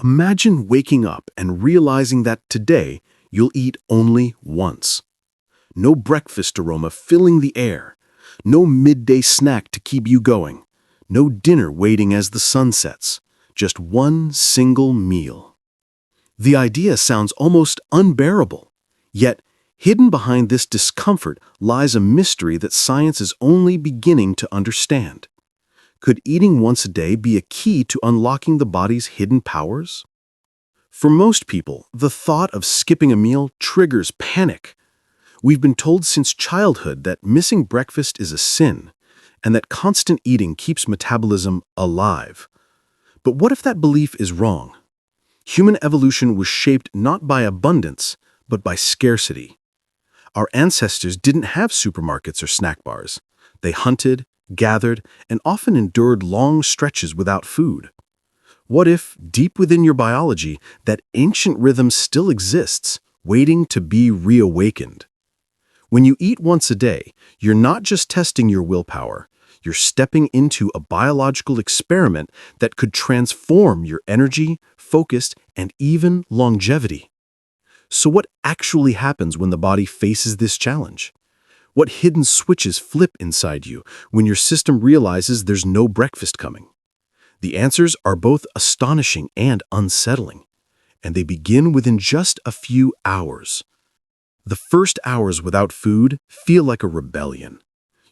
Imagine waking up and realizing that today you'll eat only once. No breakfast aroma filling the air, no midday snack to keep you going, no dinner waiting as the sun sets, just one single meal. The idea sounds almost unbearable, yet hidden behind this discomfort lies a mystery that science is only beginning to understand. Could eating once a day be a key to unlocking the body's hidden powers? For most people, the thought of skipping a meal triggers panic. We've been told since childhood that missing breakfast is a sin, and that constant eating keeps metabolism alive. But what if that belief is wrong? Human evolution was shaped not by abundance, but by scarcity. Our ancestors didn't have supermarkets or snack bars. They hunted, gathered, and often endured long stretches without food. What if, deep within your biology, that ancient rhythm still exists, waiting to be reawakened? When you eat once a day, you're not just testing your willpower, you're stepping into a biological experiment that could transform your energy, focus, and even longevity. So what actually happens when the body faces this challenge? What hidden switches flip inside you when your system realizes there's no breakfast coming? The answers are both astonishing and unsettling, and they begin within just a few hours. The first hours without food feel like a rebellion.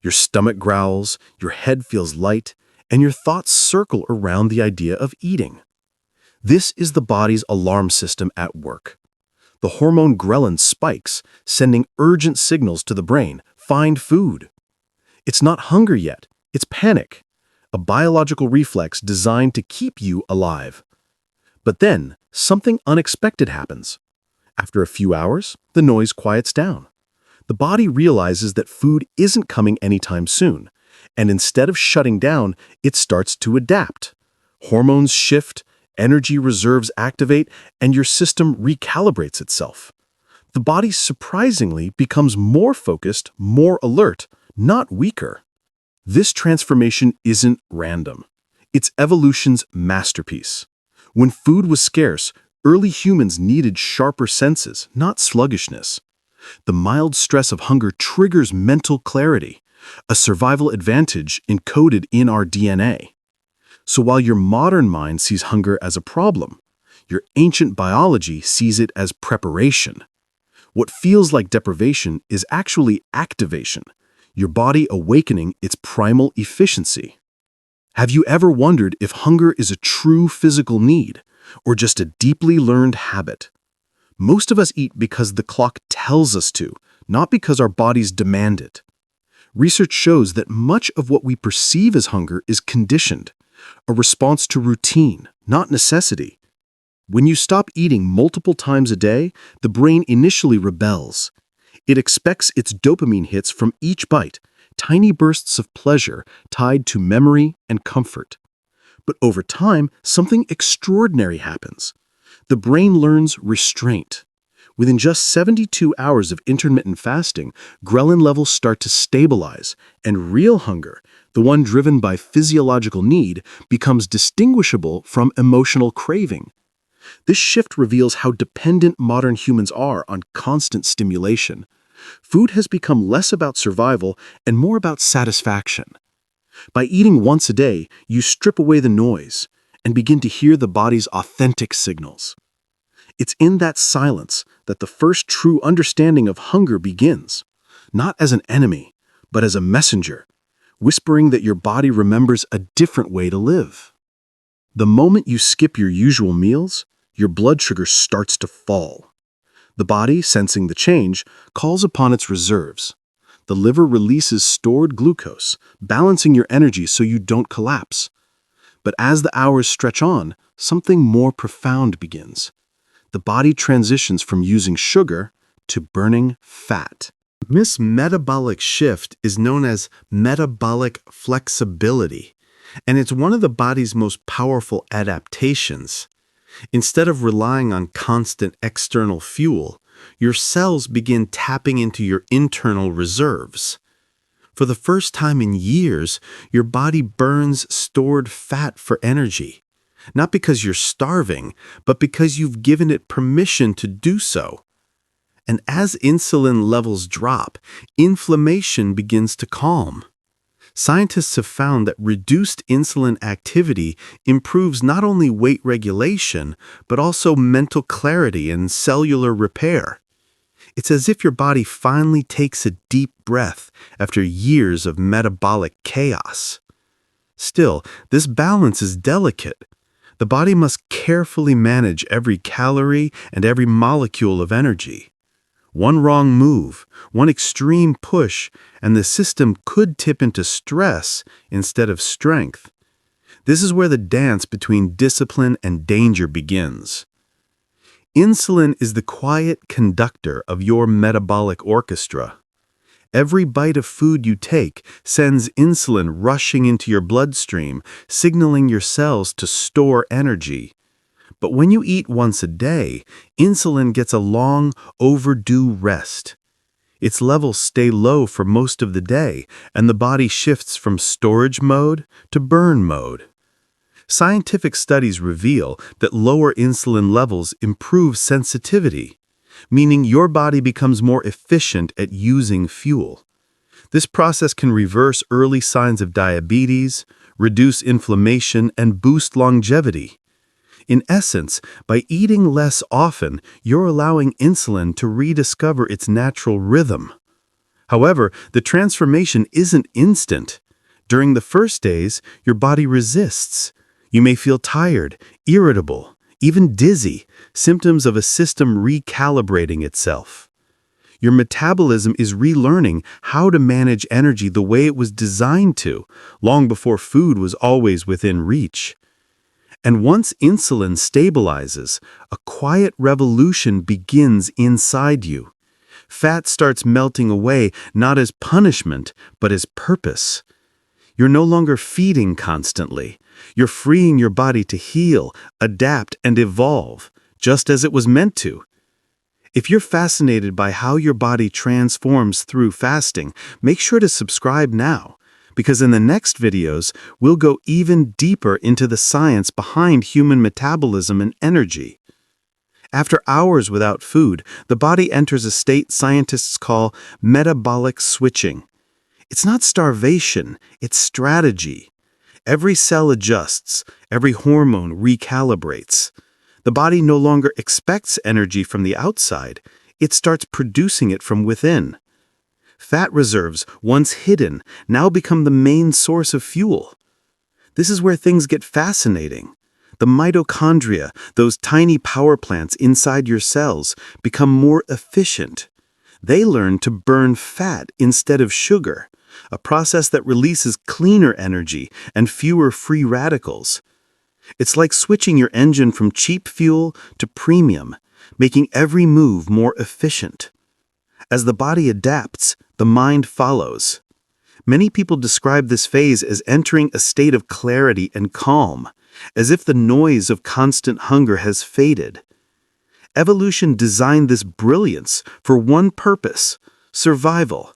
Your stomach growls, your head feels light, and your thoughts circle around the idea of eating. This is the body's alarm system at work. The hormone ghrelin spikes, sending urgent signals to the brain, find food. It's not hunger yet, it's panic, a biological reflex designed to keep you alive. But then, something unexpected happens. After a few hours, the noise quiets down. The body realizes that food isn't coming anytime soon, and instead of shutting down, it starts to adapt. Hormones shift, energy reserves activate, and your system recalibrates itself. The body surprisingly becomes more focused, more alert, not weaker. This transformation isn't random. It's evolution's masterpiece. When food was scarce, early humans needed sharper senses, not sluggishness. The mild stress of hunger triggers mental clarity, a survival advantage encoded in our DNA. So while your modern mind sees hunger as a problem, your ancient biology sees it as preparation. What feels like deprivation is actually activation, your body awakening its primal efficiency. Have you ever wondered if hunger is a true physical need, or just a deeply learned habit? Most of us eat because the clock tells us to, not because our bodies demand it. Research shows that much of what we perceive as hunger is conditioned, a response to routine, not necessity. When you stop eating multiple times a day, the brain initially rebels. It expects its dopamine hits from each bite, tiny bursts of pleasure tied to memory and comfort. But over time, something extraordinary happens. The brain learns restraint. Within just 72 hours of intermittent fasting, ghrelin levels start to stabilize, and real hunger, the one driven by physiological need, becomes distinguishable from emotional craving. This shift reveals how dependent modern humans are on constant stimulation. Food has become less about survival and more about satisfaction. By eating once a day, you strip away the noise and begin to hear the body's authentic signals. It's in that silence that the first true understanding of hunger begins, not as an enemy, but as a messenger, whispering that your body remembers a different way to live. The moment you skip your usual meals, your blood sugar starts to fall. The body, sensing the change, calls upon its reserves. The liver releases stored glucose, balancing your energy so you don't collapse. But as the hours stretch on, something more profound begins. The body transitions from using sugar to burning fat. This metabolic shift is known as metabolic flexibility, and it's one of the body's most powerful adaptations. Instead of relying on constant external fuel, your cells begin tapping into your internal reserves. For the first time in years, your body burns stored fat for energy, not because you're starving, but because you've given it permission to do so. And as insulin levels drop, inflammation begins to calm. Scientists have found that reduced insulin activity improves not only weight regulation, but also mental clarity and cellular repair. It's as if your body finally takes a deep breath after years of metabolic chaos. Still, this balance is delicate. The body must carefully manage every calorie and every molecule of energy. One wrong move, one extreme push, and the system could tip into stress instead of strength. This is where the dance between discipline and danger begins. Insulin is the quiet conductor of your metabolic orchestra. Every bite of food you take sends insulin rushing into your bloodstream, signaling your cells to store energy. But when you eat once a day, insulin gets a long, overdue rest. Its levels stay low for most of the day, and the body shifts from storage mode to burn mode. Scientific studies reveal that lower insulin levels improve sensitivity, meaning your body becomes more efficient at using fuel. This process can reverse early signs of diabetes, reduce inflammation, and boost longevity. In essence, by eating less often, you're allowing insulin to rediscover its natural rhythm. However, the transformation isn't instant. During the first days, your body resists. You may feel tired, irritable, even dizzy, symptoms of a system recalibrating itself. Your metabolism is relearning how to manage energy the way it was designed to, long before food was always within reach. And once insulin stabilizes, a quiet revolution begins inside you. Fat starts melting away not as punishment, but as purpose. You're no longer feeding constantly. You're freeing your body to heal, adapt, and evolve, just as it was meant to. If you're fascinated by how your body transforms through fasting, make sure to subscribe now, because in the next videos, we'll go even deeper into the science behind human metabolism and energy. After hours without food, the body enters a state scientists call metabolic switching. It's not starvation, it's strategy. Every cell adjusts, every hormone recalibrates. The body no longer expects energy from the outside, it starts producing it from within. Fat reserves, once hidden, now become the main source of fuel. This is where things get fascinating. The mitochondria, those tiny power plants inside your cells, become more efficient. They learn to burn fat instead of sugar, a process that releases cleaner energy and fewer free radicals. It's like switching your engine from cheap fuel to premium, making every move more efficient. As the body adapts, the mind follows. Many people describe this phase as entering a state of clarity and calm, as if the noise of constant hunger has faded. Evolution designed this brilliance for one purpose: survival.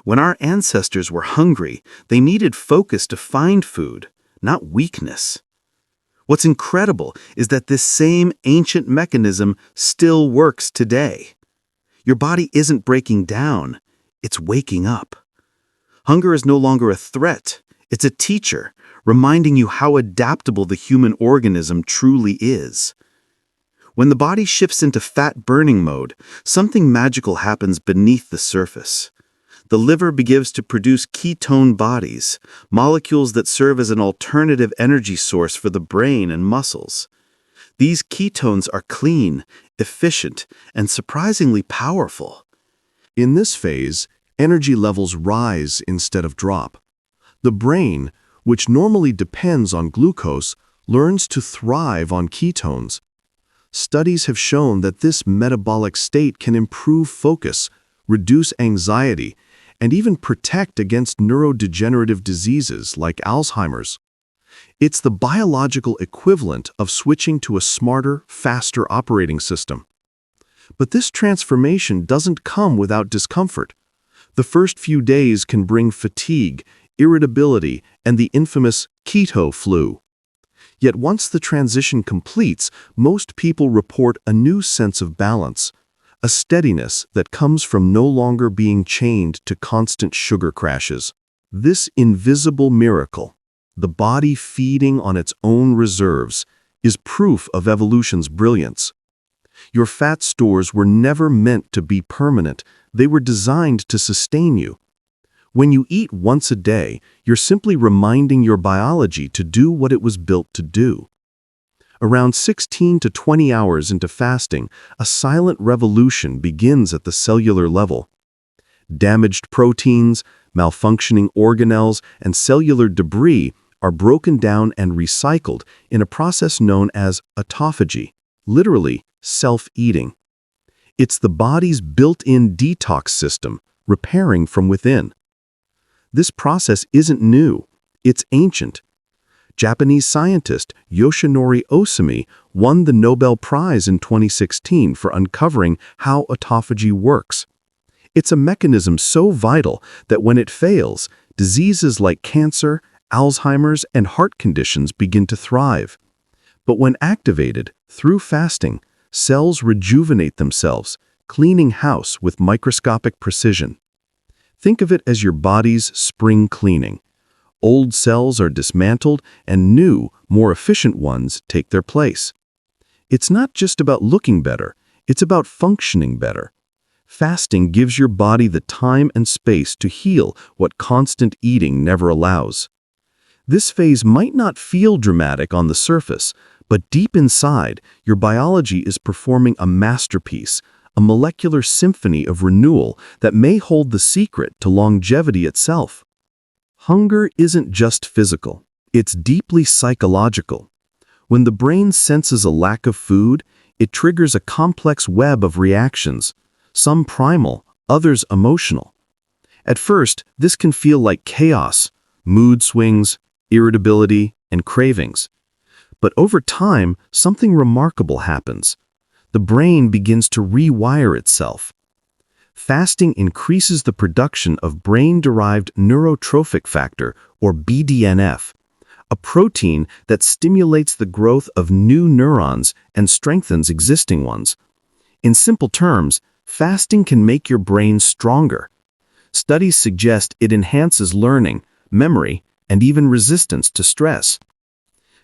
When our ancestors were hungry, they needed focus to find food, not weakness. What's incredible is that this same ancient mechanism still works today. Your body isn't breaking down, it's waking up. Hunger is no longer a threat, it's a teacher, reminding you how adaptable the human organism truly is. When the body shifts into fat-burning mode, something magical happens beneath the surface. The liver begins to produce ketone bodies, molecules that serve as an alternative energy source for the brain and muscles. These ketones are clean, efficient, and surprisingly powerful. In this phase, energy levels rise instead of drop. The brain, which normally depends on glucose, learns to thrive on ketones. Studies have shown that this metabolic state can improve focus, reduce anxiety, and even protect against neurodegenerative diseases like Alzheimer's. It's the biological equivalent of switching to a smarter, faster operating system. But this transformation doesn't come without discomfort. The first few days can bring fatigue, irritability, and the infamous keto flu. Yet once the transition completes, most people report a new sense of balance, a steadiness that comes from no longer being chained to constant sugar crashes. This invisible miracle, the body feeding on its own reserves, is proof of evolution's brilliance. Your fat stores were never meant to be permanent. They were designed to sustain you. When you eat once a day, you're simply reminding your biology to do what it was built to do. Around 16 to 20 hours into fasting, a silent revolution begins at the cellular level. Damaged proteins, malfunctioning organelles, and cellular debris are broken down and recycled in a process known as autophagy, literally self-eating. It's the body's built-in detox system, repairing from within. This process isn't new, it's ancient. Japanese scientist Yoshinori Osumi won the Nobel Prize in 2016 for uncovering how autophagy works. It's a mechanism so vital that when it fails, diseases like cancer, Alzheimer's, and heart conditions begin to thrive. But when activated, through fasting, cells rejuvenate themselves, cleaning house with microscopic precision. Think of it as your body's spring cleaning. Old cells are dismantled and new, more efficient ones take their place. It's not just about looking better, it's about functioning better. Fasting gives your body the time and space to heal what constant eating never allows. This phase might not feel dramatic on the surface, but deep inside, your biology is performing a masterpiece, a molecular symphony of renewal that may hold the secret to longevity itself. Hunger isn't just physical, it's deeply psychological. When the brain senses a lack of food, it triggers a complex web of reactions, some primal, others emotional. At first, this can feel like chaos, mood swings, irritability, and cravings. But over time, something remarkable happens. The brain begins to rewire itself. Fasting increases the production of brain-derived neurotrophic factor, or BDNF, a protein that stimulates the growth of new neurons and strengthens existing ones. In simple terms, fasting can make your brain stronger. Studies suggest it enhances learning, memory, and even resistance to stress.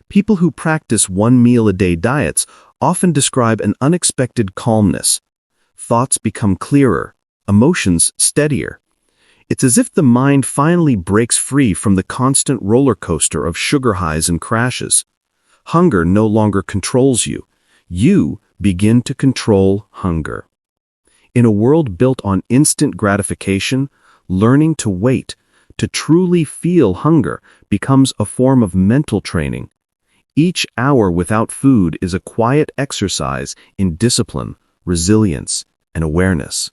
People who practice one-meal-a-day diets often describe an unexpected calmness. Thoughts become clearer, emotions steadier. It's as if the mind finally breaks free from the constant roller coaster of sugar highs and crashes. Hunger no longer controls you. You begin to control hunger. In a world built on instant gratification, learning to wait, to truly feel hunger, becomes a form of mental training. Each hour without food is a quiet exercise in discipline, resilience, and awareness.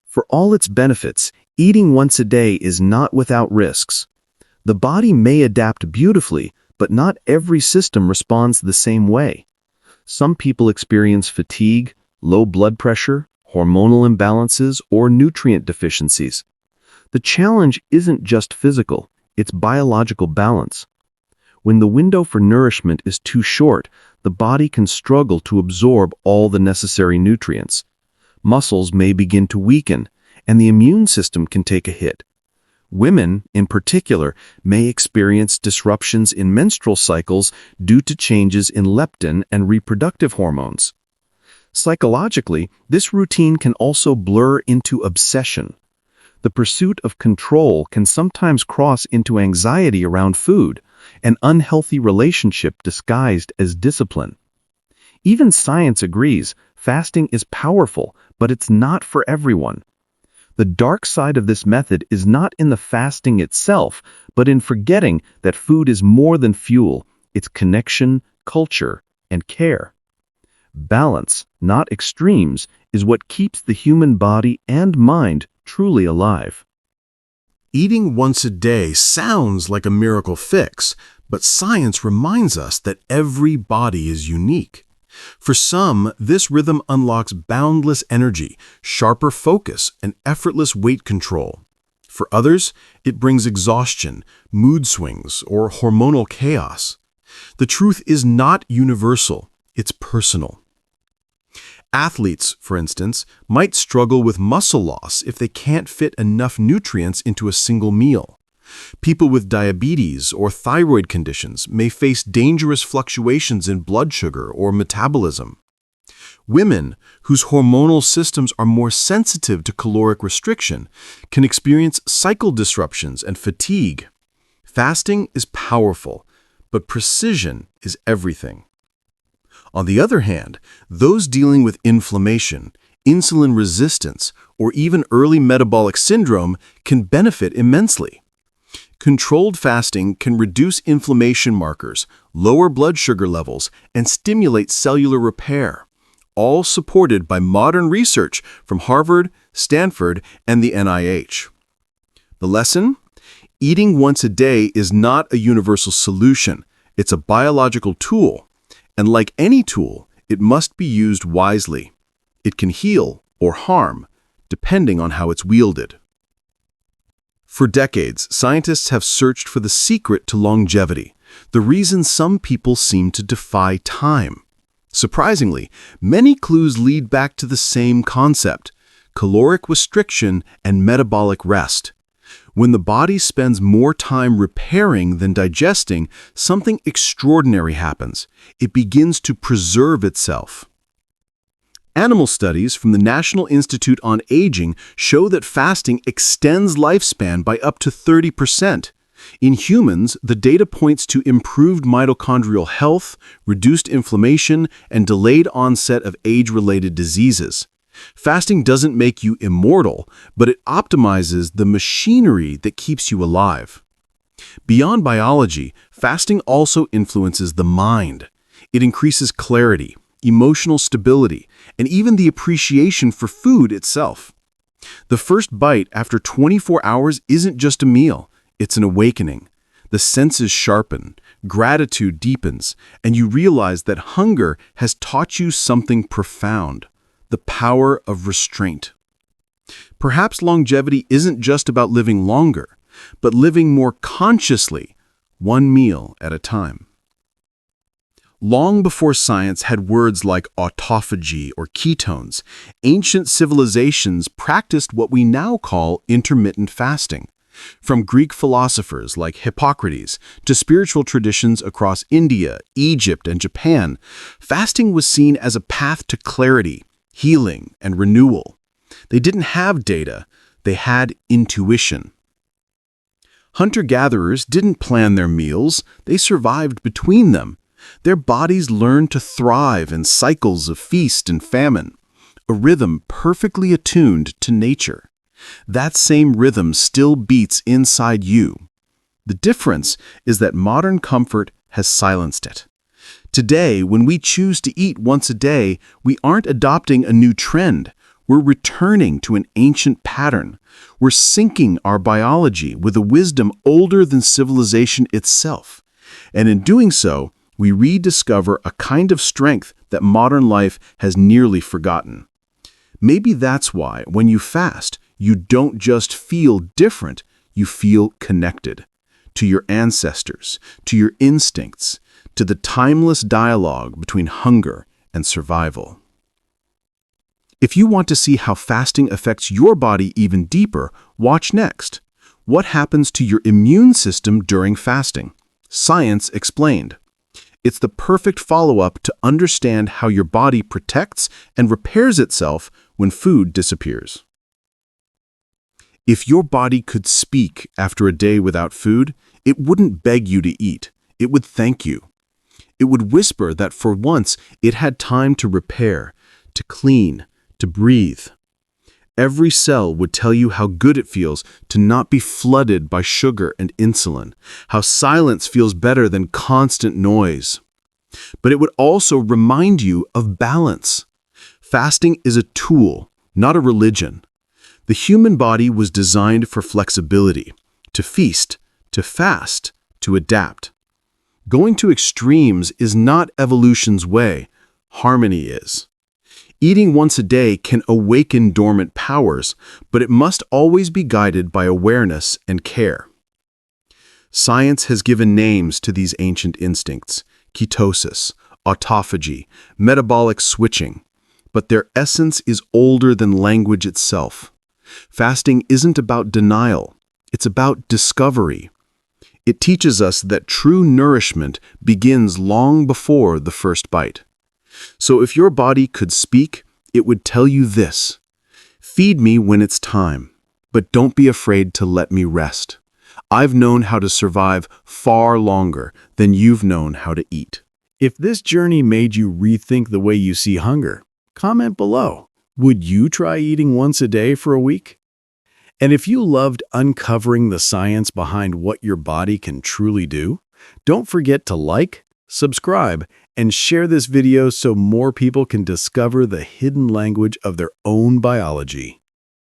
For all its benefits, eating once a day is not without risks. The body may adapt beautifully, but not every system responds the same way. Some people experience fatigue, low blood pressure, hormonal imbalances, or nutrient deficiencies. The challenge isn't just physical, it's biological balance. When the window for nourishment is too short, the body can struggle to absorb all the necessary nutrients. Muscles may begin to weaken, and the immune system can take a hit. Women, in particular, may experience disruptions in menstrual cycles due to changes in leptin and reproductive hormones. Psychologically, this routine can also blur into obsession. The pursuit of control can sometimes cross into anxiety around food, an unhealthy relationship disguised as discipline. Even science agrees, fasting is powerful, but it's not for everyone. The dark side of this method is not in the fasting itself, but in forgetting that food is more than fuel, it's connection, culture, and care. Balance, not extremes, is what keeps the human body and mind truly alive. Eating once a day sounds like a miracle fix, but science reminds us that every body is unique. For some, this rhythm unlocks boundless energy, sharper focus, and effortless weight control. For others, it brings exhaustion, mood swings, or hormonal chaos. The truth is not universal, it's personal. Athletes, for instance, might struggle with muscle loss if they can't fit enough nutrients into a single meal. People with diabetes or thyroid conditions may face dangerous fluctuations in blood sugar or metabolism. Women, whose hormonal systems are more sensitive to caloric restriction, can experience cycle disruptions and fatigue. Fasting is powerful, but precision is everything. On the other hand, those dealing with inflammation, insulin resistance, or even early metabolic syndrome can benefit immensely. Controlled fasting can reduce inflammation markers, lower blood sugar levels, and stimulate cellular repair, all supported by modern research from Harvard, Stanford, and the NIH. The lesson? Eating once a day is not a universal solution. It's a biological tool. And like any tool, it must be used wisely. It can heal or harm, depending on how it's wielded. For decades, scientists have searched for the secret to longevity, the reason some people seem to defy time. Surprisingly, many clues lead back to the same concept: caloric restriction and metabolic rest. When the body spends more time repairing than digesting, something extraordinary happens. It begins to preserve itself. Animal studies from the National Institute on Aging show that fasting extends lifespan by up to 30%. In humans, the data points to improved mitochondrial health, reduced inflammation, and delayed onset of age-related diseases. Fasting doesn't make you immortal, but it optimizes the machinery that keeps you alive. Beyond biology, fasting also influences the mind. It increases clarity, emotional stability, and even the appreciation for food itself. The first bite after 24 hours isn't just a meal, it's an awakening. The senses sharpen, gratitude deepens, and you realize that hunger has taught you something profound: the power of restraint. Perhaps longevity isn't just about living longer, but living more consciously, one meal at a time. Long before science had words like autophagy or ketones, ancient civilizations practiced what we now call intermittent fasting. From Greek philosophers like Hippocrates to spiritual traditions across India, Egypt, and Japan, fasting was seen as a path to clarity, healing, and renewal. They didn't have data, they had intuition. Hunter-gatherers didn't plan their meals, they survived between them. Their bodies learned to thrive in cycles of feast and famine, a rhythm perfectly attuned to nature. That same rhythm still beats inside you. The difference is that modern comfort has silenced it. Today, when we choose to eat once a day, we aren't adopting a new trend. We're returning to an ancient pattern. We're syncing our biology with a wisdom older than civilization itself. And in doing so, we rediscover a kind of strength that modern life has nearly forgotten. Maybe that's why, when you fast, you don't just feel different, you feel connected to your ancestors, to your instincts, to the timeless dialogue between hunger and survival. If you want to see how fasting affects your body even deeper, watch next. What happens to your immune system during fasting? Science explained. It's the perfect follow-up to understand how your body protects and repairs itself when food disappears. If your body could speak after a day without food, it wouldn't beg you to eat. It would thank you. It would whisper that for once it had time to repair, to clean, to breathe. Every cell would tell you how good it feels to not be flooded by sugar and insulin, how silence feels better than constant noise. But it would also remind you of balance. Fasting is a tool, not a religion. The human body was designed for flexibility, to feast, to fast, to adapt. Going to extremes is not evolution's way. Harmony is. Eating once a day can awaken dormant powers, but it must always be guided by awareness and care. Science has given names to these ancient instincts: ketosis, autophagy, metabolic switching. But their essence is older than language itself. Fasting isn't about denial, it's about discovery. It teaches us that true nourishment begins long before the first bite. So if your body could speak, it would tell you this: feed me when it's time, but don't be afraid to let me rest. I've known how to survive far longer than you've known how to eat. If this journey made you rethink the way you see hunger, comment below. Would you try eating once a day for a week? And if you loved uncovering the science behind what your body can truly do, don't forget to like, subscribe, and share this video so more people can discover the hidden language of their own biology.